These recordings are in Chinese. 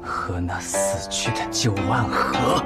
和那死去的9万合。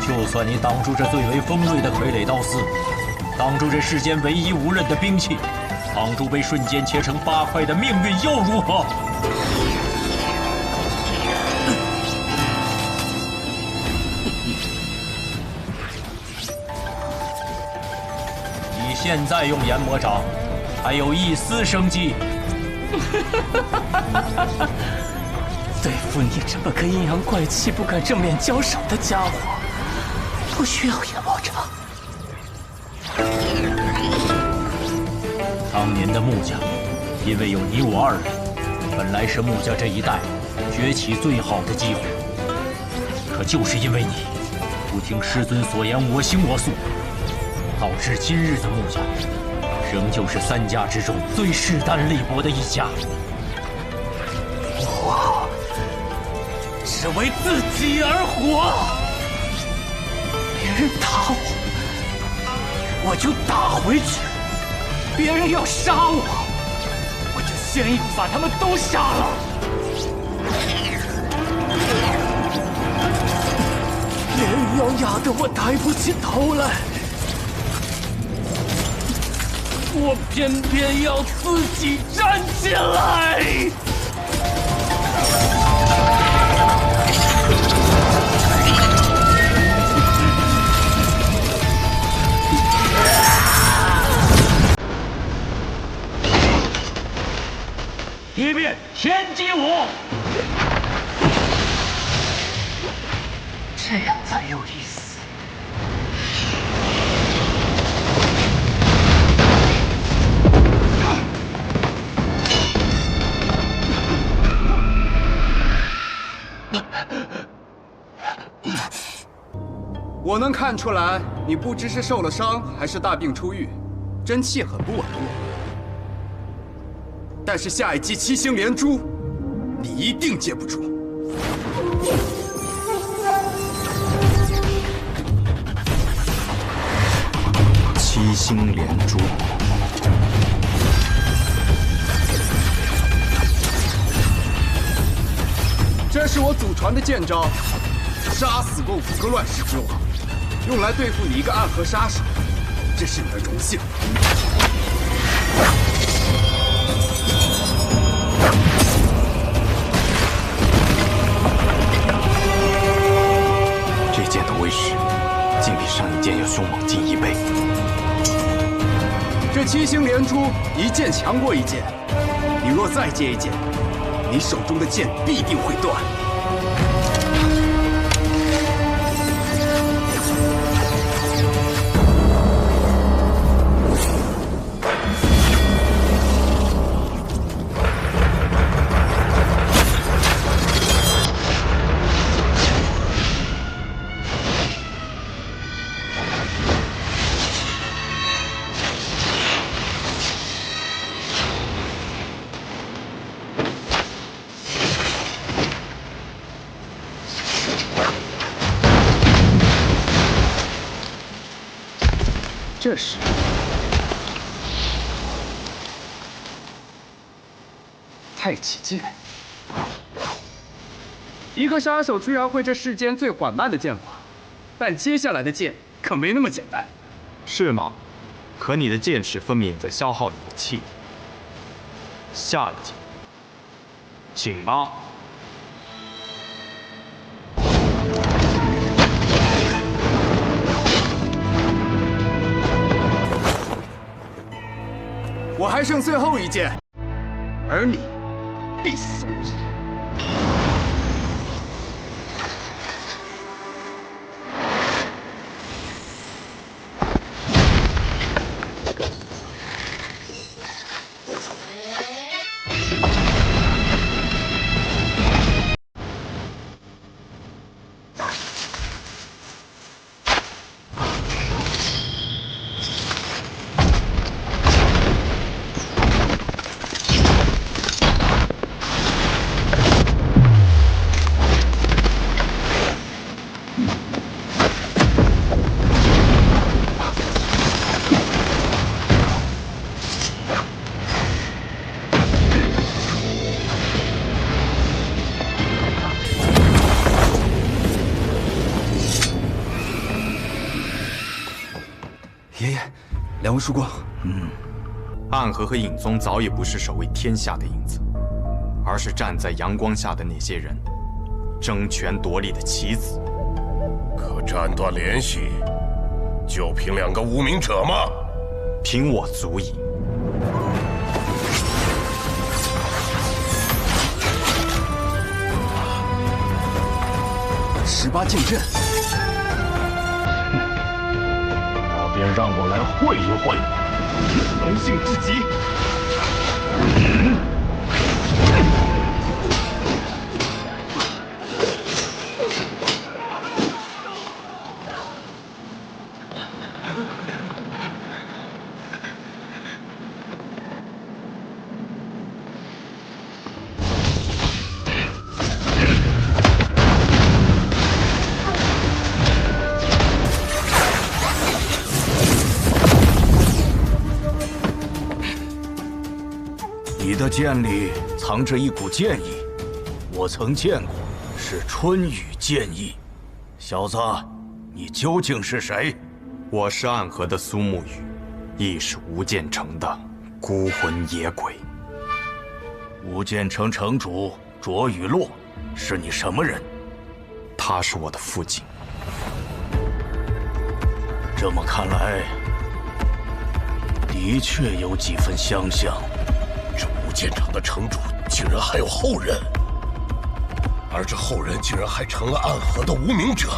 就算你挡住这最为锋锐的傀儡刀丝，挡住这世间唯一无刃的兵器，挡住被瞬间切成8块的命运，又如何？你现在用炎魔掌，还有一丝生机。对付你这么个阴阳怪气、不敢正面交手的家伙，不需要炎魔掌。当年的穆家，因为有你我2人，本来是穆家这一代崛起最好的机会。可就是因为你不听师尊所言，我行我素，导致今日的穆家，仍旧是3家之中最势单力薄的一家。我只为自己而活，别人打我，我就打回去；别人要杀我，我就先一步把他们都杀了。别人要压得我抬不起头来，我偏偏要自己站起来。一变天机舞，这样才有意思。我能看出来，你不知是受了伤，还是大病初愈，真气很不稳固。但是下一击7星连珠，你一定接不住。7星连珠，这是我祖传的剑招，杀死共符阁乱世之王，用来对付你一个暗河杀手，这是你的荣幸。这剑的威势，竟比上一剑要凶猛近1倍。这7星连珠，一剑强过一剑。你若再接一剑，你手中的剑必定会断。这时，太极剑。一个杀手居然会这世间最缓慢的剑法，但接下来的剑可没那么简单。是吗？可你的剑势分明也在消耗你的气。下一剑，请吧。我还剩最后一剑，而你必死无疑。爷爷，两位叔公。暗河和影宗早已不是守卫天下的影子，而是站在阳光下的那些人，争权夺利的棋子。可斩断联系，就凭2个无名者吗？凭我足矣。18禁阵，那便让我来会一会。荣幸至极。你的剑里藏着一股剑意，我曾见过，是春雨剑意。小子，你究竟是谁？我是暗河的苏沐雨，亦是无间城的孤魂野鬼。无间城城主卓雨洛，是你什么人？他是我的父亲。这么看来，的确有几分相像。这无间城的城主竟然还有后人，而这后人竟然还成了暗河的无名者，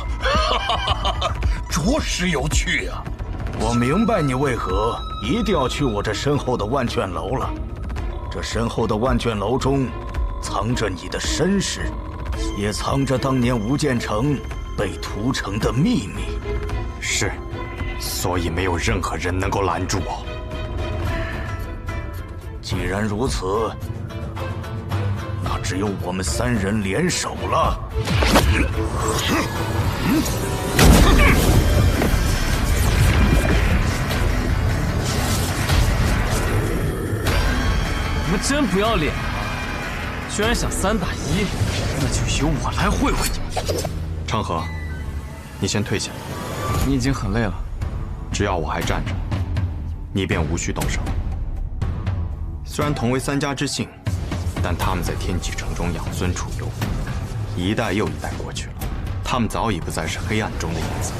着实有趣啊！我明白你为何一定要去我这身后的万卷楼了。这身后的万卷楼中，藏着你的身世，也藏着当年无间城被屠城的秘密。是，所以没有任何人能够拦住我。既然如此，那只有我们3人联手了。你们真不要脸啊！居然想3打1，那就由我来会会你。昌河，你先退下。你已经很累了，只要我还站着，你便无需动手。虽然同为3家之姓，但他们在天启城中养尊处优，一代又一代过去了，他们早已不再是黑暗中的影子，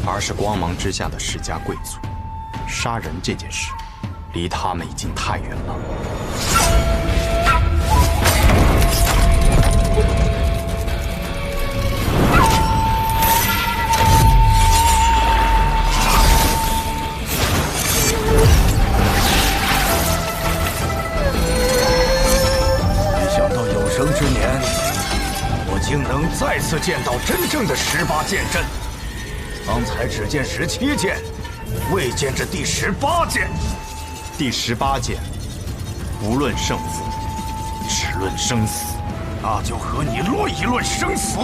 而是光芒之下的世家贵族。杀人这件事，离他们已经太远了。之年，我竟能再次见到真正的18剑阵。方才只见17剑，未见这第18剑。第18剑，不论胜负，只论生死。那就和你论一论生死。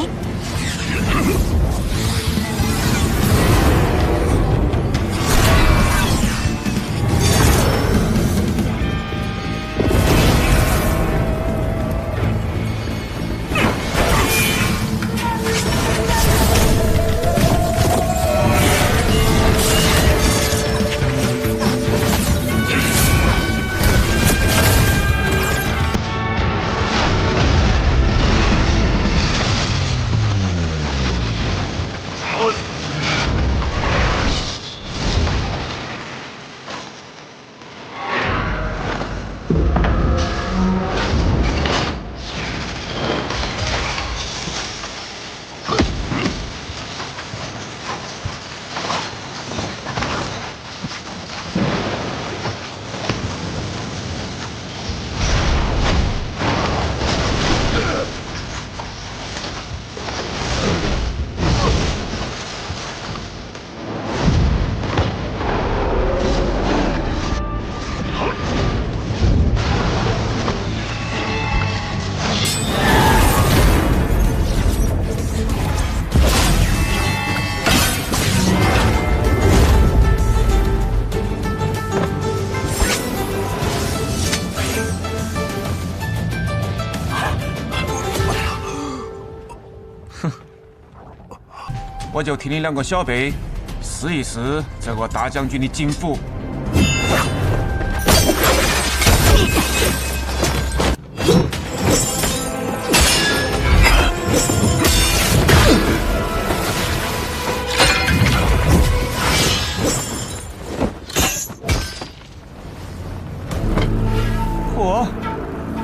我就替你两个小辈试一试这个大将军的金斧。嚯，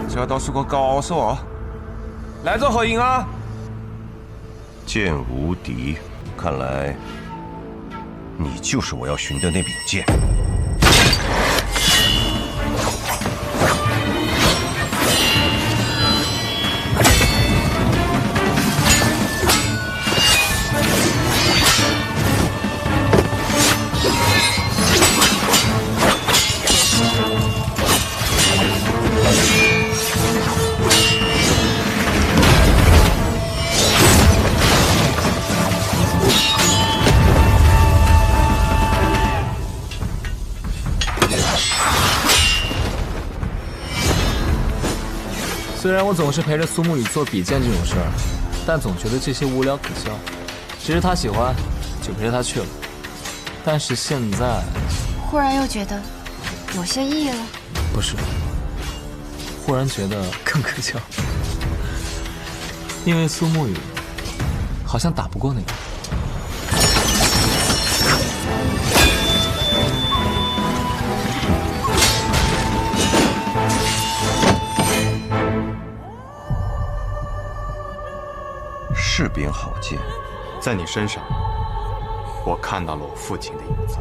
这都是个高手啊！来者何人啊？剑无敌，看来你就是我要寻的那柄剑。虽然我总是陪着苏沐雨做比剑这种事儿，但总觉得这些无聊可笑。只是他喜欢，就陪着他去了。但是现在，忽然又觉得有些意义了。不是，忽然觉得更可笑，因为苏沐雨好像打不过那个。是柄好剑，在你身上，我看到了我父亲的影子。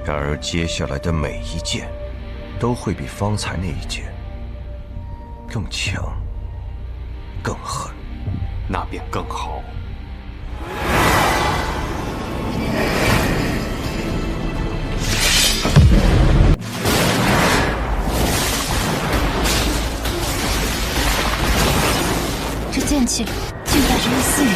然而接下来的每一剑，都会比方才那一剑更强、更狠，那便更好。这剑气里竟带着一丝雨意。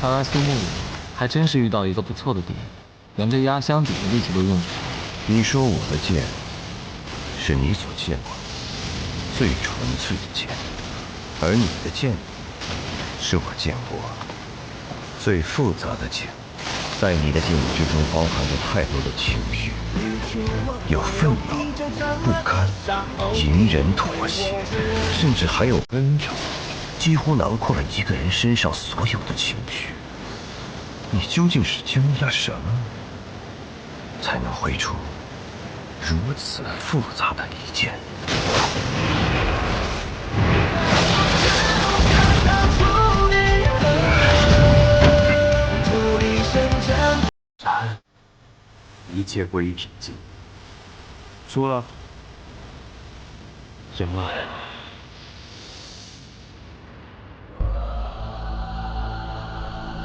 看来苏沐雨还真是遇到一个不错的敌人，连这压箱底的力气都用上。你说我的剑是你所见过最纯粹的剑，而你的剑是我见过最复杂的剑。在你的剑意之中包含着太多的情绪，有愤怒、不甘、隐忍、妥协，甚至还有恩仇，几乎囊括了一个人身上所有的情绪。你究竟是经历了什么，才能挥出如此复杂的一剑？一切归于平静。输了，行了。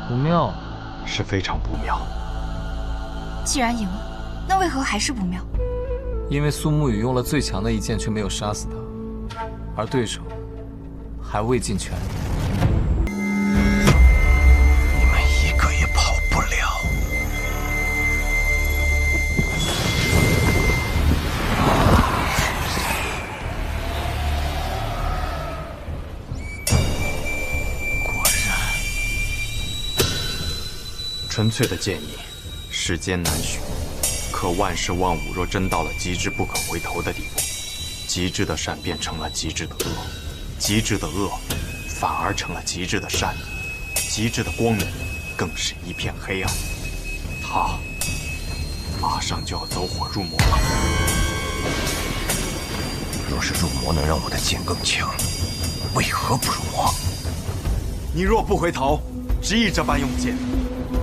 不妙，是非常不妙。既然赢了，那为何还是不妙？因为苏沐雨用了最强的一剑，却没有杀死他，而对手还未尽全力。你们一个也跑不了。纯粹的剑意，世间难寻。可万事万物若真到了极致不可回头的地步，极致的善变成了极致的恶，极致的恶反而成了极致的善，极致的光明更是一片黑暗。他马上就要走火入魔了。若是入魔能让我的剑更强，为何不入魔？你若不回头，执意这般用剑，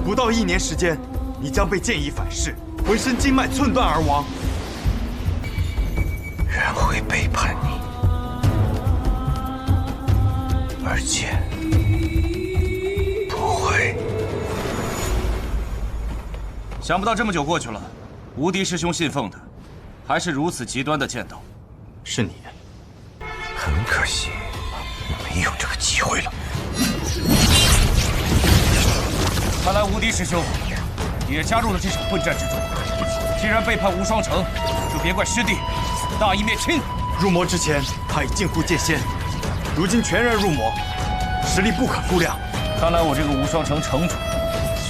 不到1年时间，你将被剑意反噬，浑身经脉寸断而亡。人会背叛你，而剑不会。想不到这么久过去了，无敌师兄信奉的还是如此极端的剑道。是你。很可惜，没有这个机会了。看来无敌师兄也加入了这场混战之中。既然背叛无双城，就别怪师弟大义灭亲。入魔之前，他已近乎剑仙，如今全然入魔，实力不可估量。看来我这个无双城城主，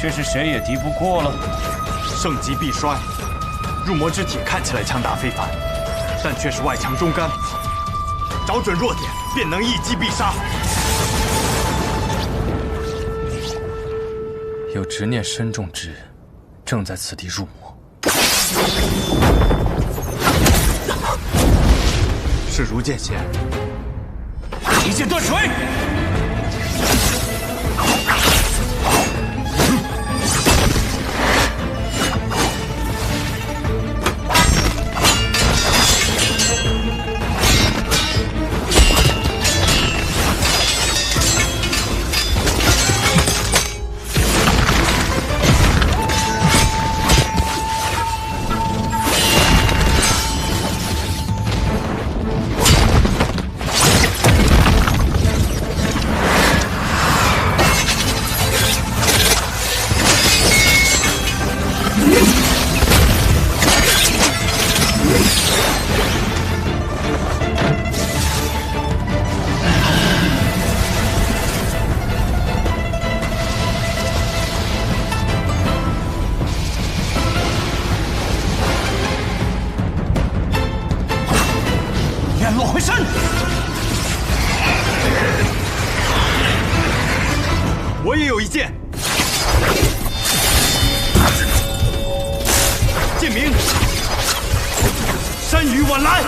却是谁也敌不过了。盛极必衰，入魔之体看起来强大非凡，但却是外强中干，找准弱点便能一击必杀。有执念深重之人，正在此地入魔。是如剑仙。一剑断水。我也有一剑，剑名山雨晚来。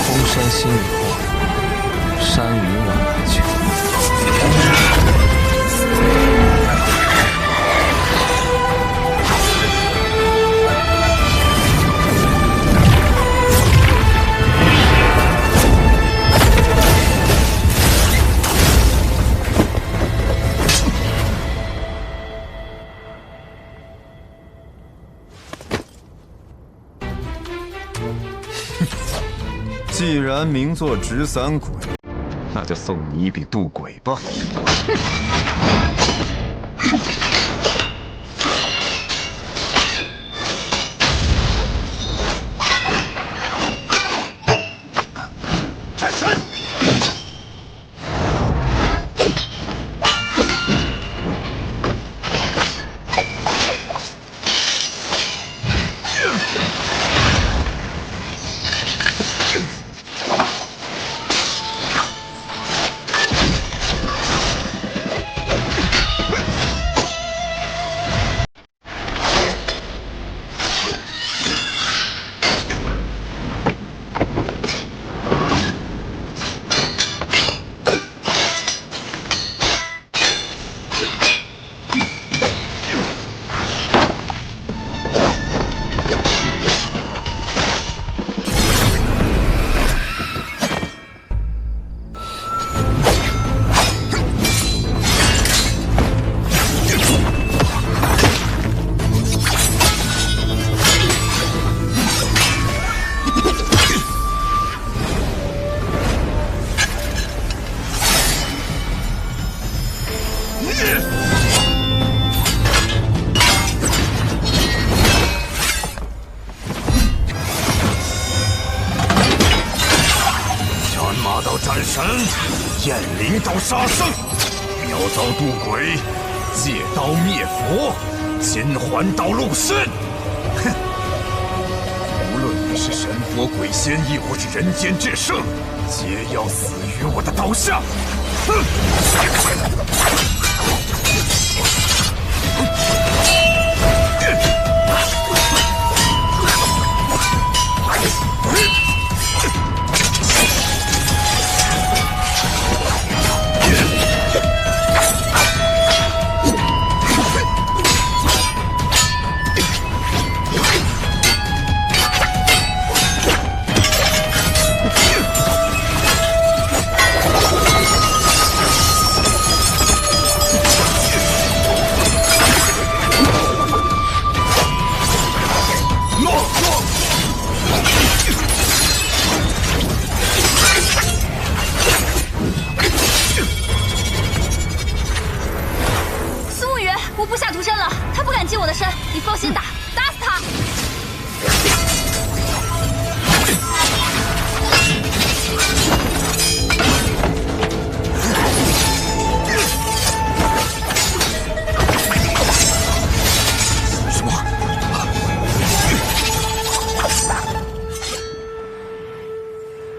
空山新雨后，山雨晚来秋。既然名作直三鬼，那就送你一柄渡鬼吧。战神，雁翎刀杀生，妙招渡鬼，借刀灭佛，金环刀入身。哼！无论你是神佛鬼仙，亦或是人间至圣，皆要死于我的刀下。哼！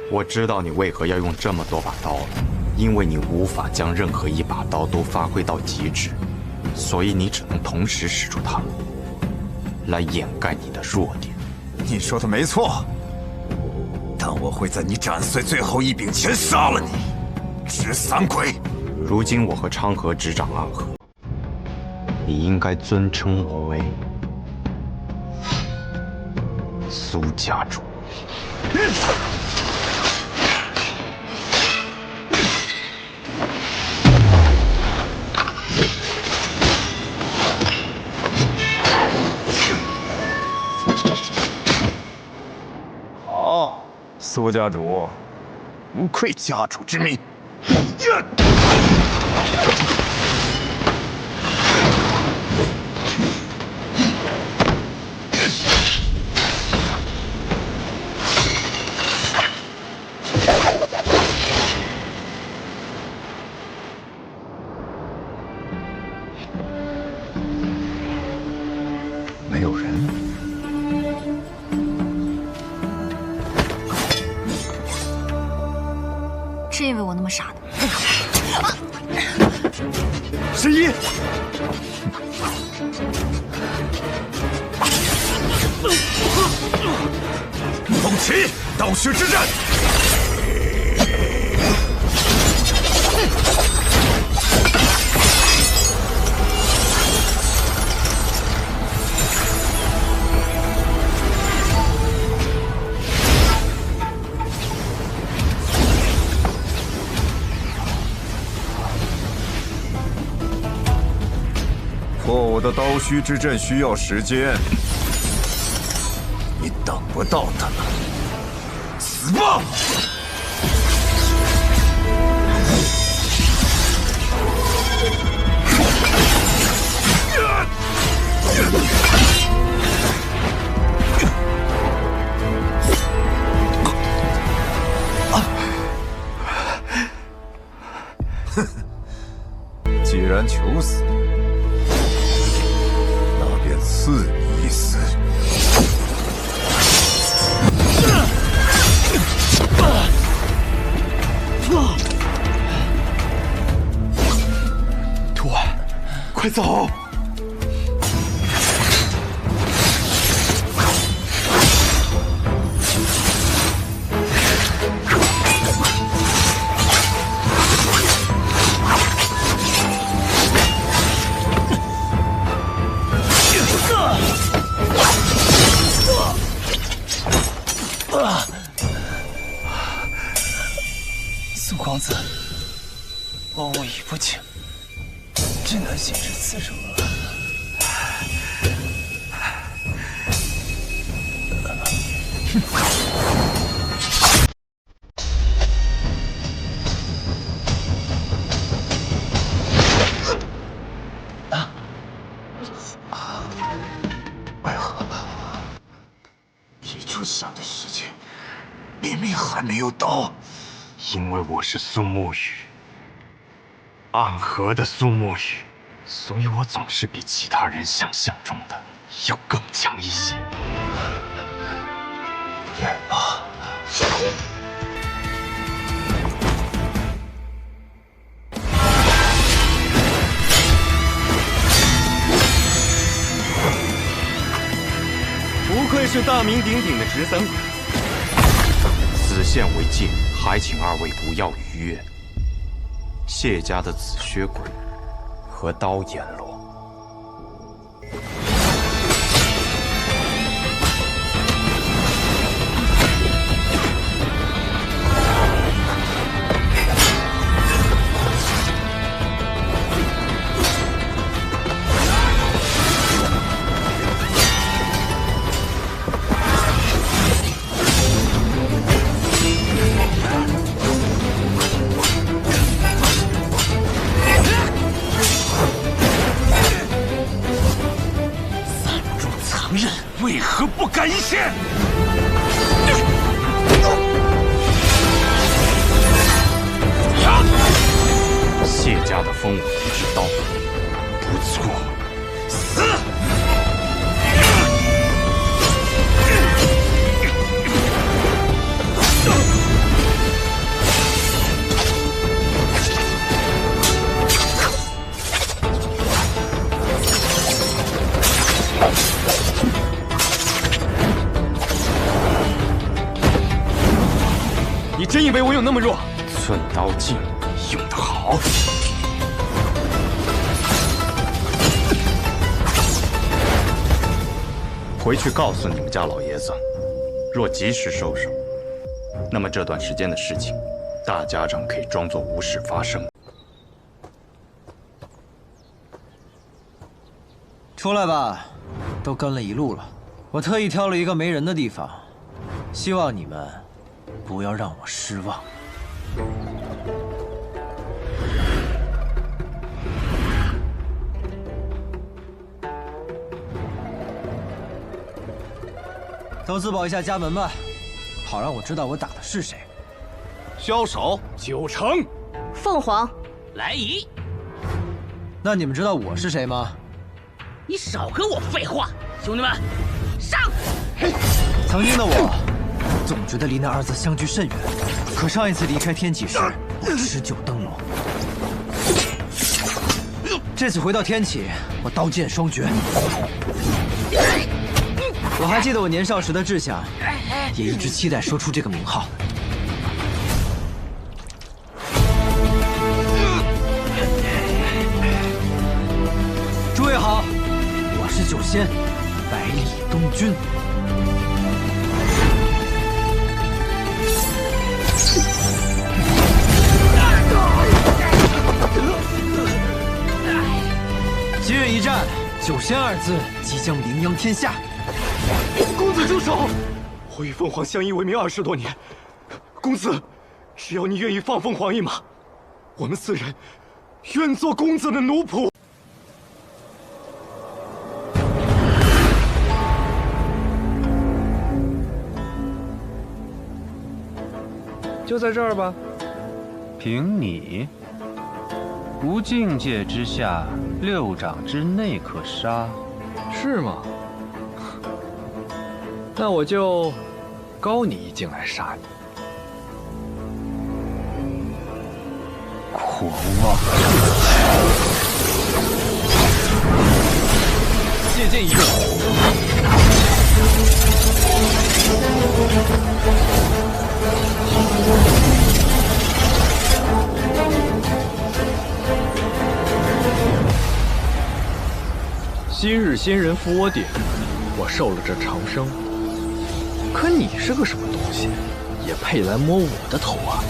我知道你为何要用这么多把刀了，因为你无法将任何一把刀都发挥到极致，所以你只能同时使出它们，来掩盖你的弱点。你说的没错，但我会在你斩碎最后一柄前杀了你，直三鬼。如今我和昌河执掌暗河，你应该尊称我为苏家主。苏家主，不愧家主之名。没有人。是因为我那么傻的。十一，动齐，倒虚之阵。错误的刀虚之阵需要时间，你等不到它了，死吧！哼，既然求死。赐你一死！徒儿，快走！苏公子，我武艺不精，只能行至此处了。为何一炷香的时间，明明还没有到？因为我是苏沐雨，暗河的苏沐雨，所以我总是比其他人想象中的要更强一些。来吧。是大名鼎鼎的直僧。此线为界，还请二位不要逾越。谢家的紫靴鬼和刀阎罗。 为何不敢一线？谢家的风舞一之刀，不错，死！你真以为我有那么弱？寸刀劲，用得好。回去告诉你们家老爷子，若及时收手，那么这段时间的事情，大家长可以装作无事发生。出来吧，都跟了一路了，我特意挑了一个没人的地方，希望你们。 不要让我失望。都自保一下家门吧，好让我知道我打的是谁。枭首九成，凤凰来仪。那你们知道我是谁吗？你少跟我废话，兄弟们，上！曾经的我。 总觉得离那二字相距甚远，可上一次离开天启时，我持久登陆。这次回到天启，我刀剑双绝。我还记得我年少时的志向，也一直期待说出这个名号。诸位好，我是九仙，百里东君。 今日一战，九仙二字即将名扬天下。公子住手！我与凤凰相依为命20多年，公子，只要你愿意放凤凰一马，我们4人愿做公子的奴仆。就在这儿吧，凭你。 无境界之下，6掌之内可杀，是吗？那我就高你一境来杀你。狂妄！借剑一个。昔日仙人扶我顶，我受了这长生。可你是个什么东西，也配来摸我的头啊？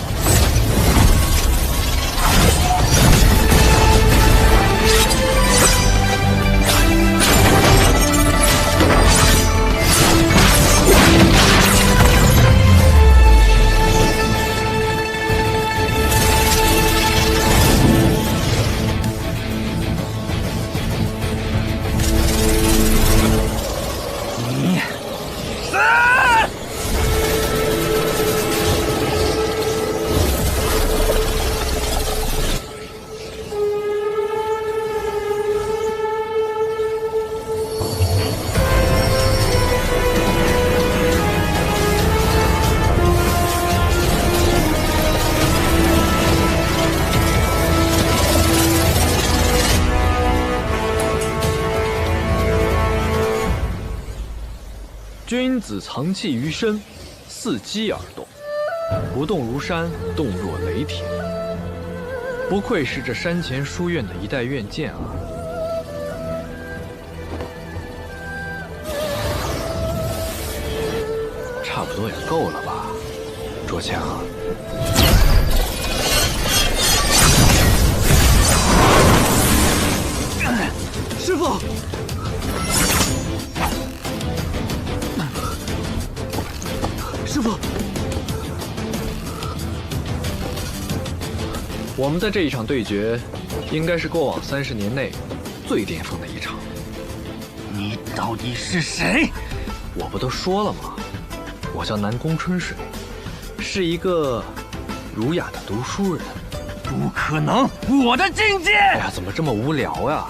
君子藏气于身，伺机而动，不动如山，动若雷霆。不愧是这山前书院的一代院剑啊！差不多也够了吧，卓强。师傅，师傅，我们的这一场对决，应该是过往30年内最巅峰的一场。你到底是谁？我不都说了吗？我叫南宫春水，是一个儒雅的读书人。不可能，我的境界！哎呀，怎么这么无聊呀？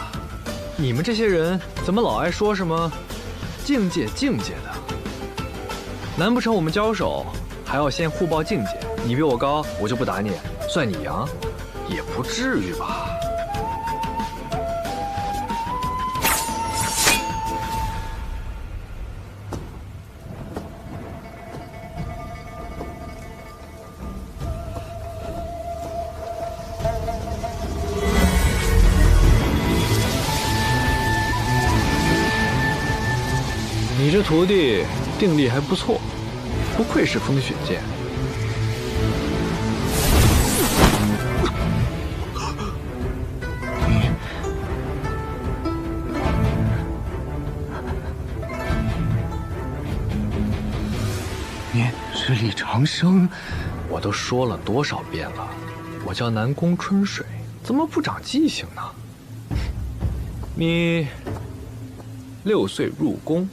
你们这些人怎么老爱说什么境界的？难不成我们交手还要先互报境界？你比我高，我就不打你，算你赢？也不至于吧。你这徒弟定力还不错，不愧是风雪剑。你是李长生？我都说了多少遍了，我叫南宫春水，怎么不长记性呢？你6岁入宫，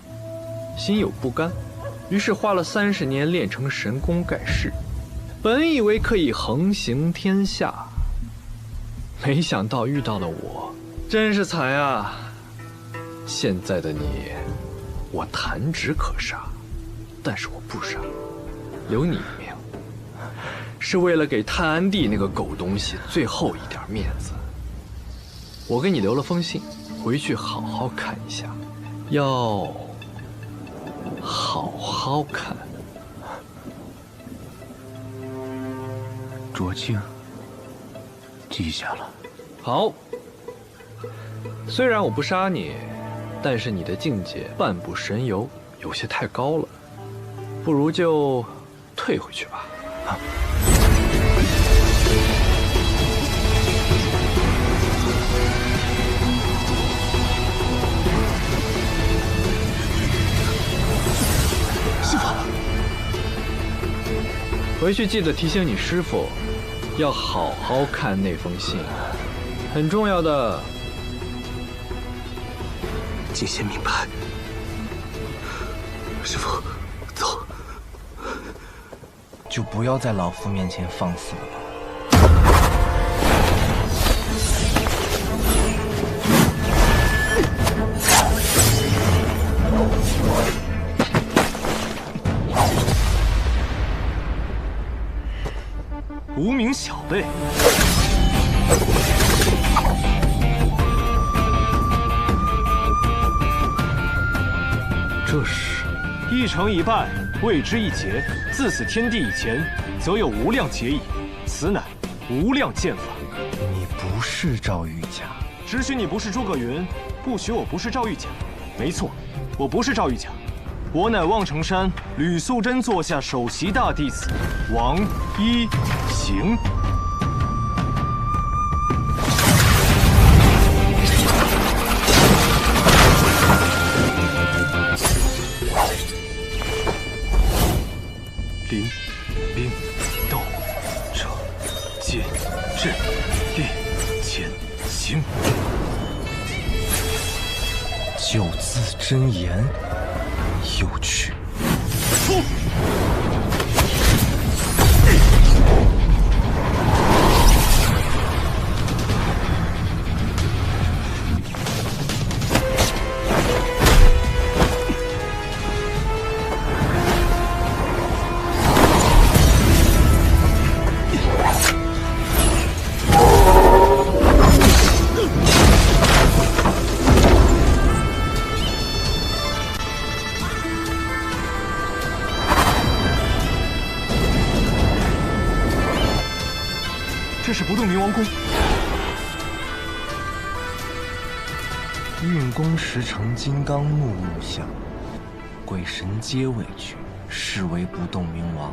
心有不甘，于是花了30年练成神功盖世，本以为可以横行天下，没想到遇到了我，真是惨啊！现在的你，我弹指可杀，但是我不杀，留你一命，是为了给探安帝那个狗东西最后一点面子。我给你留了封信，回去好好看一下，要好好看。卓清，记下了。好，虽然我不杀你，但是你的境界半步神游，有些太高了，不如就退回去吧。啊！师傅，回去记得提醒你师傅，要好好看那封信，很重要的。谨先明白。师傅，走。就不要在老夫面前放肆了。无名小辈。这是一成一败，谓之一劫。自此天地以前，则有无量劫矣。此乃无量剑法。你不是赵玉甲，只许你不是诸葛云，不许我不是赵玉甲。没错，我不是赵玉甲，我乃望城山吕素贞座下首席大弟子王一行。临兵斗者剑阵列前行。九字真言，有趣。出！这是不动明王宫。运功时成金刚怒目相，鬼神皆畏惧，是为不动明王。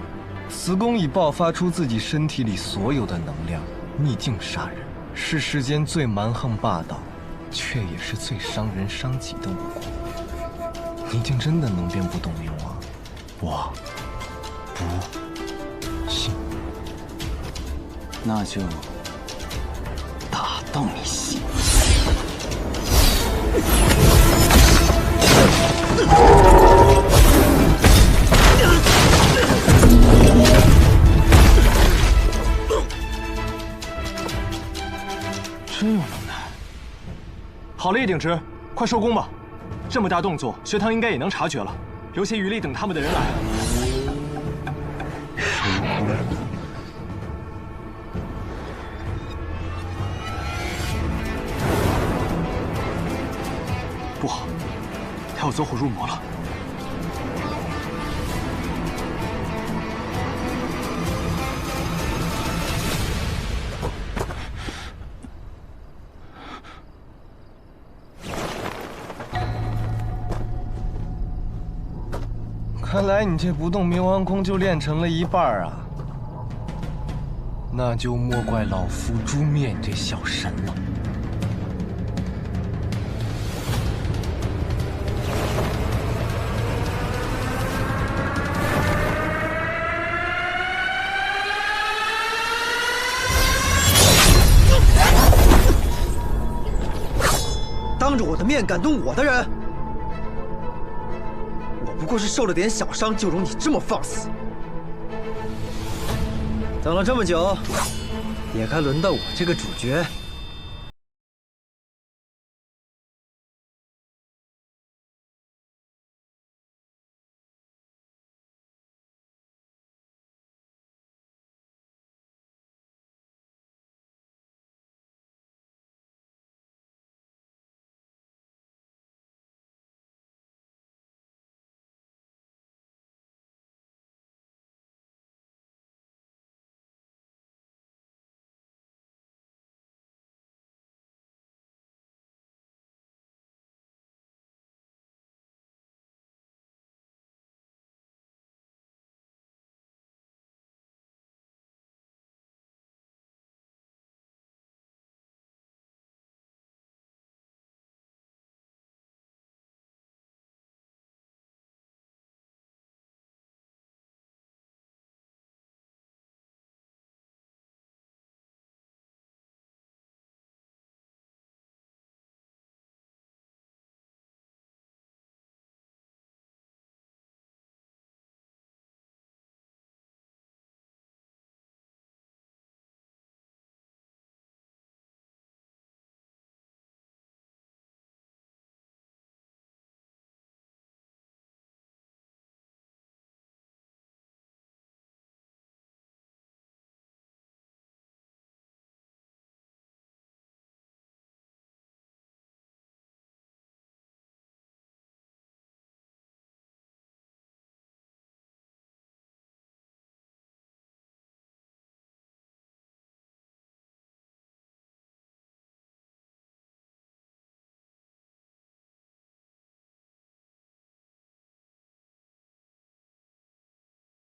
此功已爆发出自己身体里所有的能量，逆境杀人，是世间最蛮横霸道，却也是最伤人伤己的武功。你竟真的能变不动明王？我不信。那就打到你信。真有能耐。好了，叶鼎之，快收工吧。这么大动作，学堂应该也能察觉了，留些余力等他们的人来。不好，他要走火入魔了。看来你这不动明王功就练成了一半啊！那就莫怪老夫诛灭你这小神了。当着我的面敢动我的人！不过是受了点小伤，就容你这么放肆？等了这么久，也该轮到我这个主角。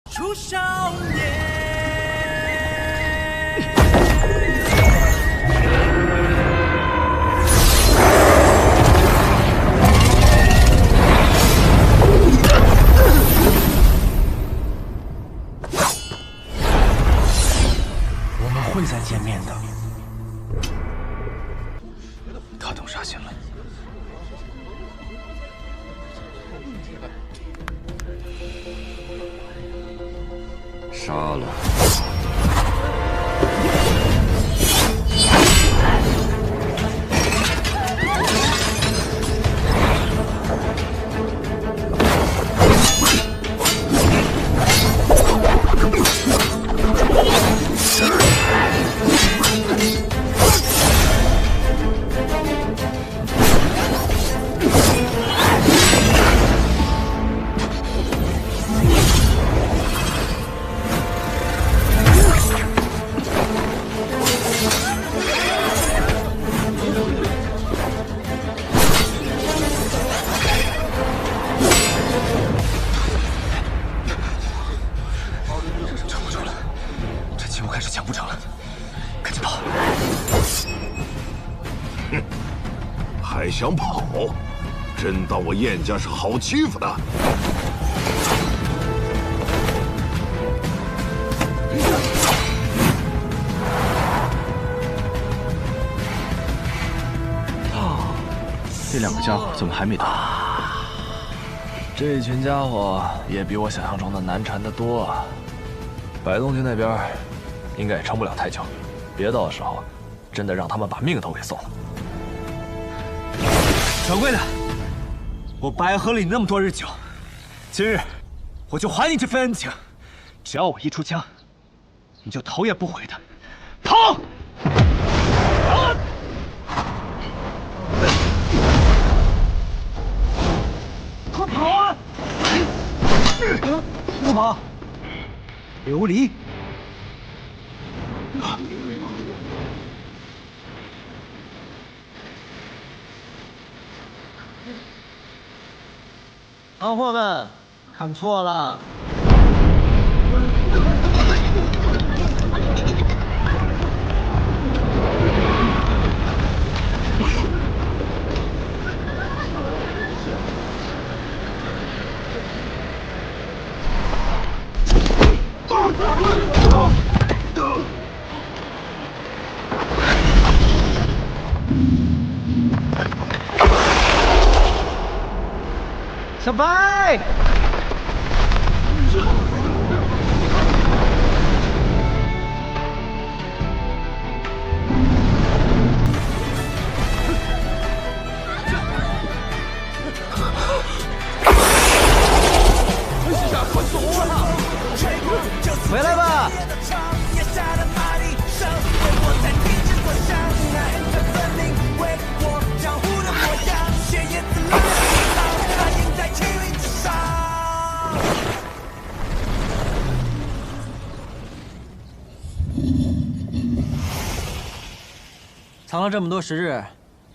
出少年。我们会再见面的。他动杀心了。杀了。情我开始强不成了，赶紧跑！哼，还想跑？真当我燕家是好欺负的？这两个家伙怎么还没到？这群家伙也比我想象中的难缠得多啊！白东军那边应该也撑不了太久，别到时候真的让他们把命都给送了。掌柜的，我白喝了你那么多日酒，今日我就还你这份恩情。只要我一出枪，你就头也不回的跑！快跑啊！不跑！琉璃！行货们，看错了。小白，回来吧！藏了这么多时日，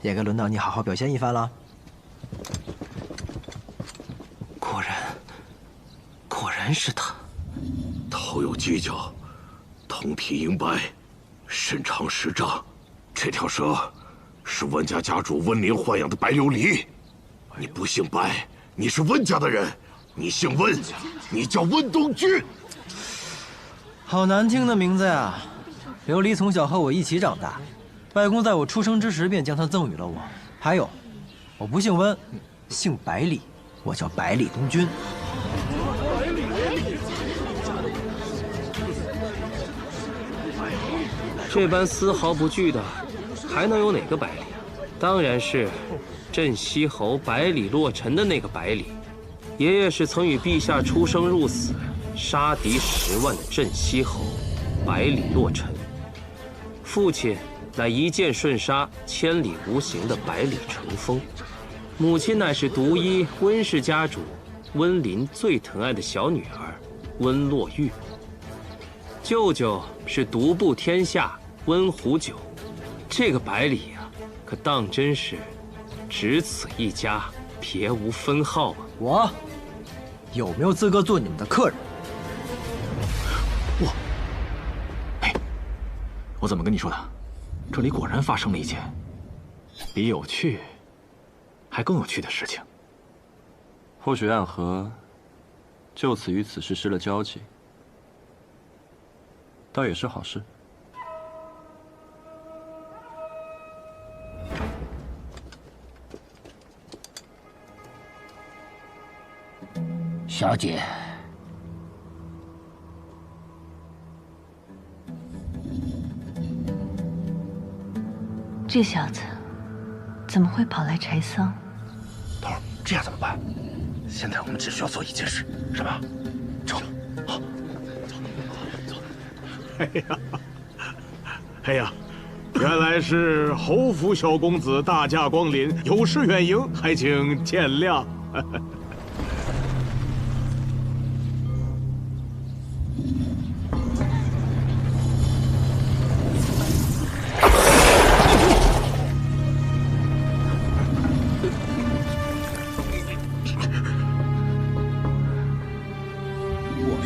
也该轮到你好好表现一番了。果然是他，头有犄角，通体银白，身长10丈。这条蛇是温家家主温林豢养的白琉璃。你不姓白，你是温家的人，你姓温，你叫温东君。好难听的名字呀！琉璃从小和我一起长大，外公在我出生之时便将它赠予了我。还有，我不姓温，姓百里，我叫百里东君。这般丝毫不惧的，还能有哪个百里？当然是镇西侯百里洛尘的那个百里。爷爷是曾与陛下出生入死，杀敌10万的镇西侯百里洛尘，父亲乃一箭瞬杀千里无形的百里成风，母亲乃是独一温氏家主温林最疼爱的小女儿温洛玉，舅舅是独步天下温壶酒。这个百里呀，可当真是只此一家，别无分号啊！我有没有资格做你们的客人？我怎么跟你说的？这里果然发生了一件比有趣还更有趣的事情。或许暗河就此与此事失了交集，倒也是好事。小姐，这小子怎么会跑来柴桑？头儿，这样怎么办？现在我们只需要做一件事，什么？走。好。走。哎呀，原来是侯府小公子大驾光临，有失远迎，还请见谅。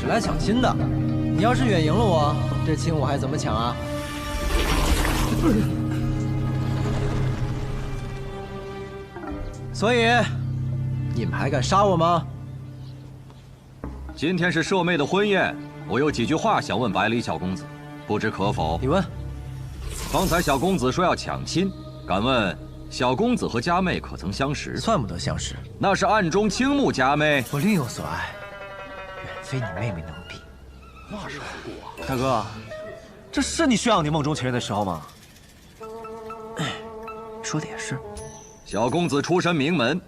来抢亲的，你要是远赢了我，这亲我还怎么抢啊？所以，你们还敢杀我吗？今天是舍妹的婚宴，我有几句话想问百里小公子，不知可否？你问。刚才小公子说要抢亲，敢问小公子和佳妹可曾相识？算不得相识，那是暗中倾慕佳妹。我另有所爱，远非你妹妹能比。话是胡啊！大哥，这是你炫耀你梦中情人的时候吗？说的也是。小公子出身名门，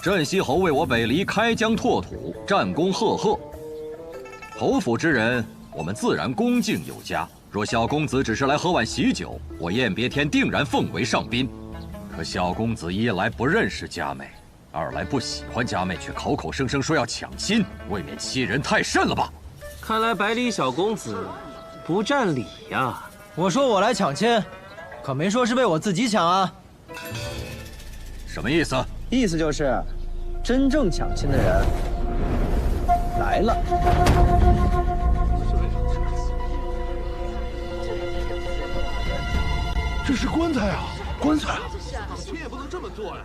镇西侯为我北离开疆拓土，战功赫赫。侯府之人，我们自然恭敬有加。若小公子只是来喝碗喜酒，我燕别天定然奉为上宾。可小公子一来不认识佳妹，二来不喜欢佳妹，却口口声声说要抢亲，未免欺人太甚了吧？看来百里小公子不占理呀。我说我来抢亲，可没说是为我自己抢啊。什么意思？意思就是，真正抢亲的人来了。这是棺材啊！棺材！亲也不能这么做呀！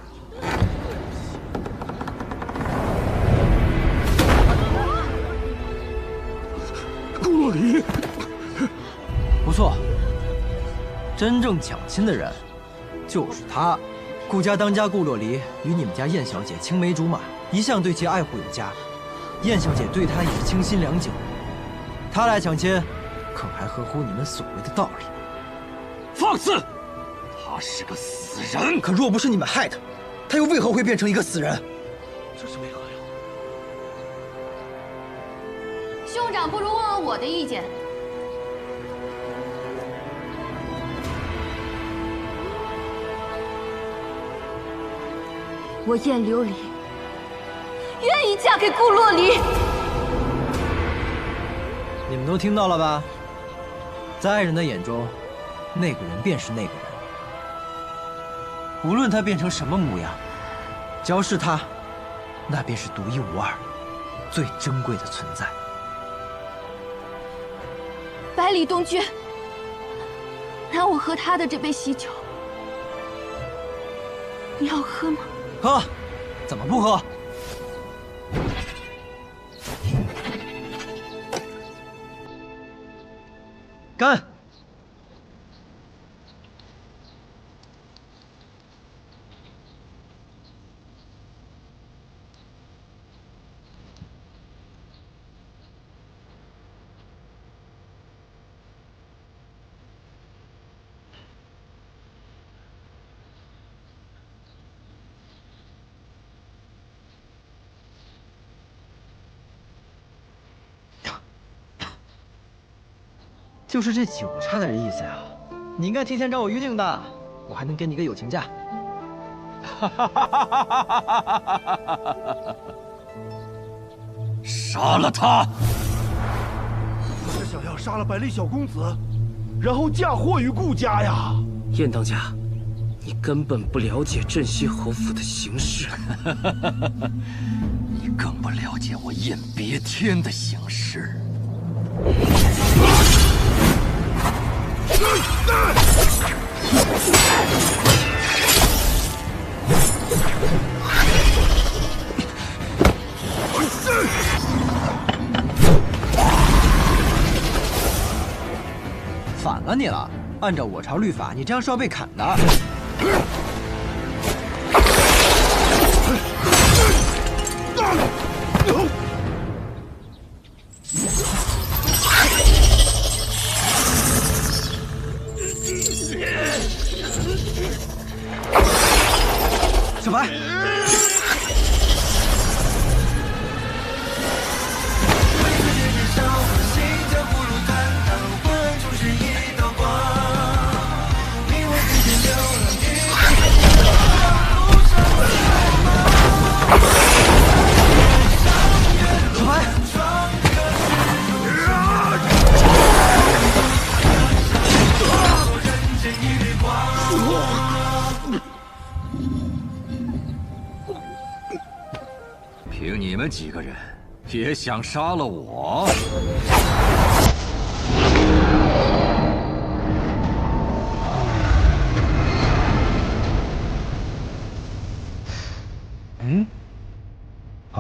顾若离，不错，真正抢亲的人就是他。顾家当家顾若离与你们家燕小姐青梅竹马，一向对其爱护有加。燕小姐对他也是倾心良久。他来抢亲，可还合乎你们所谓的道理？放肆！他是个死人。可若不是你们害他，他又为何会变成一个死人？这是为何呀？兄长不如问问我的意见。我燕琉璃愿意嫁给顾若离。你们都听到了吧？在爱人的眼中，那个人便是那个人。无论他变成什么模样，只要是他，那便是独一无二、最珍贵的存在。百里东君，让我喝他的这杯喜酒，你要喝吗？喝，怎么不喝？干！就是这酒差点意思呀！你应该提前找我预定的，我还能给你个友情价。杀了他！我是想要杀了百里小公子，然后嫁祸于顾家呀！燕当家，你根本不了解镇西侯府的形势。你更不了解我燕别天的形势。反了你了！按照我朝律法，你这样是要被砍的。小白，凭你们几个人也想杀了我？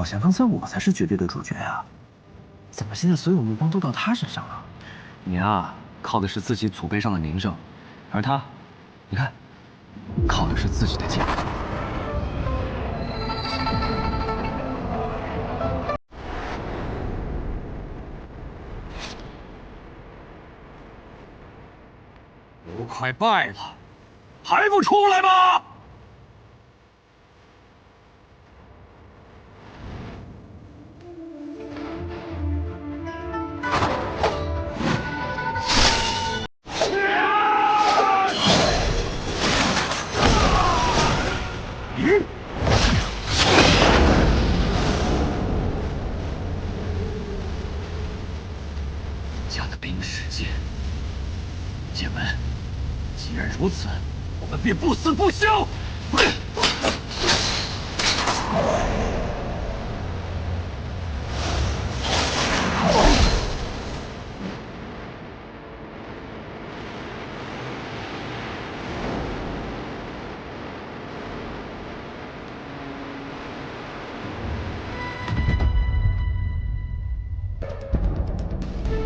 像刚才我才是绝对的主角呀，怎么现在所有目光都到他身上了？你啊，靠的是自己祖辈上的名声，而他，你看，靠的是自己的剑。都快败了，还不出来吗？家的冰石剑，剑门。既然如此，我们便不死不休！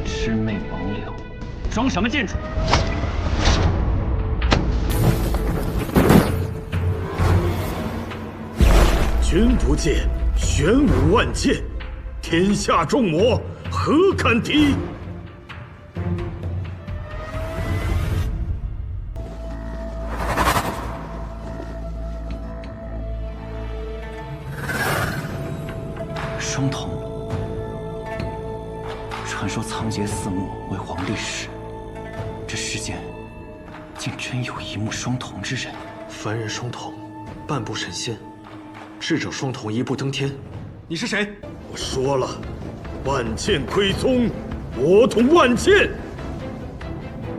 魑魅魍魉，装什么剑主？君不见，玄武万剑，天下众魔何敢敌？双瞳，传说仓颉4目为皇帝时，这世间竟真有一目双瞳之人。凡人双瞳，半步神仙。智者双瞳，一步登天。你是谁？我说了，万剑归宗，我统万剑。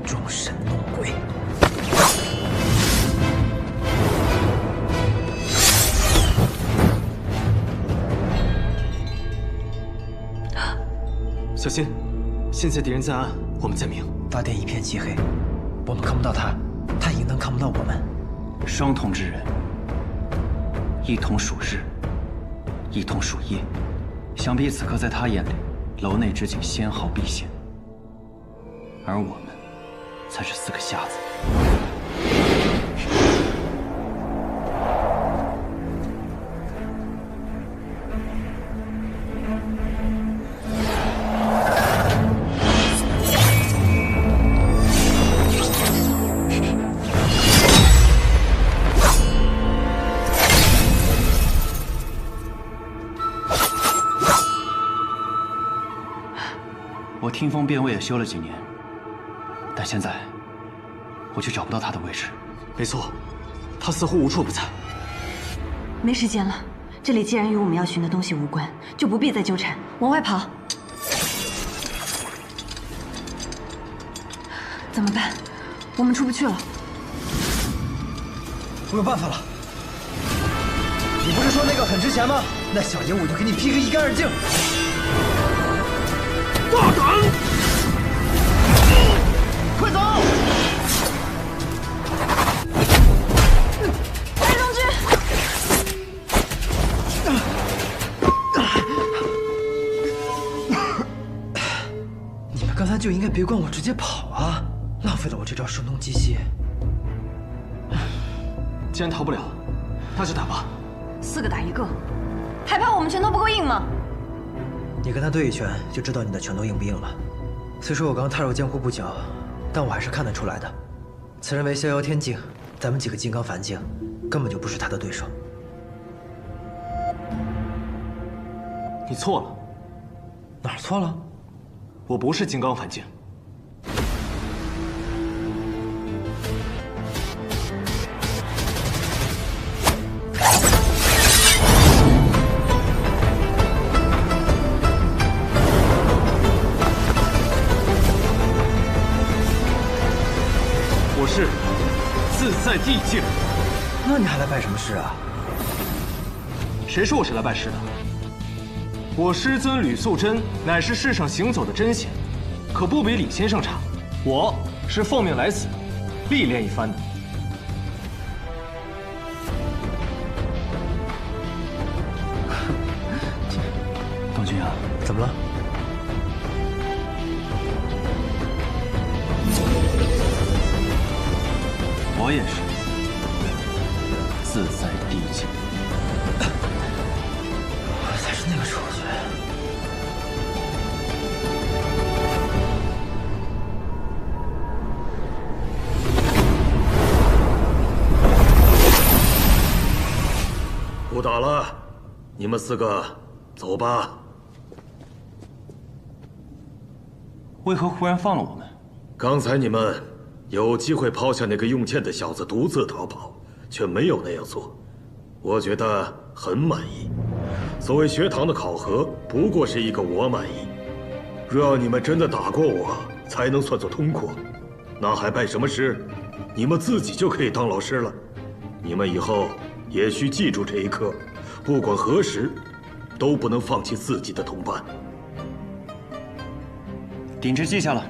装神弄鬼。小心，现在敌人在暗，我们在明。大殿一片漆黑，我们看不到他，他也能看不到我们。双瞳之人。一瞳属日，一瞳属夜，想必此刻在他眼里，楼内之景纤毫毕现，而我们才是4个瞎子。我听风辨位也修了几年，但现在我却找不到他的位置。没错，他似乎无处不在。没时间了，这里既然与我们要寻的东西无关，就不必再纠缠，往外跑。怎么办？我们出不去了。我有办法了。你不是说那个很值钱吗？那小爷我就给你劈个一干二净。大胆！快走！白龙君，你们刚才就应该别管我，直接跑啊！浪费了我这招声东击西。既然逃不了，那就打吧。 4个打1个，还怕我们拳头不够硬吗？你跟他对一拳，就知道你的拳头硬不硬了。虽说我刚踏入江湖不久，但我还是看得出来的。此人为逍遥天境，咱们几个金刚凡境，根本就不是他的对手。你错了。哪儿错了？我不是金刚凡境。 我是自在地境，那你还来拜什么师啊？谁说我是来拜师的？我师尊吕素贞乃是世上行走的真仙，可不比李先生差。我是奉命来此，历练一番的。今怎么了？我也是，自在地界。我才是那个处决。不打了，你们4个走吧。为何忽然放了我们？刚才你们有机会抛下那个用剑的小子独自逃跑，却没有那样做，我觉得很满意。所谓学堂的考核，不过是一个我满意。若要你们真的打过我，才能算作通过，那还拜什么师？你们自己就可以当老师了。你们以后也需记住这一课，不管何时，都不能放弃自己的同伴。鼎之记下了。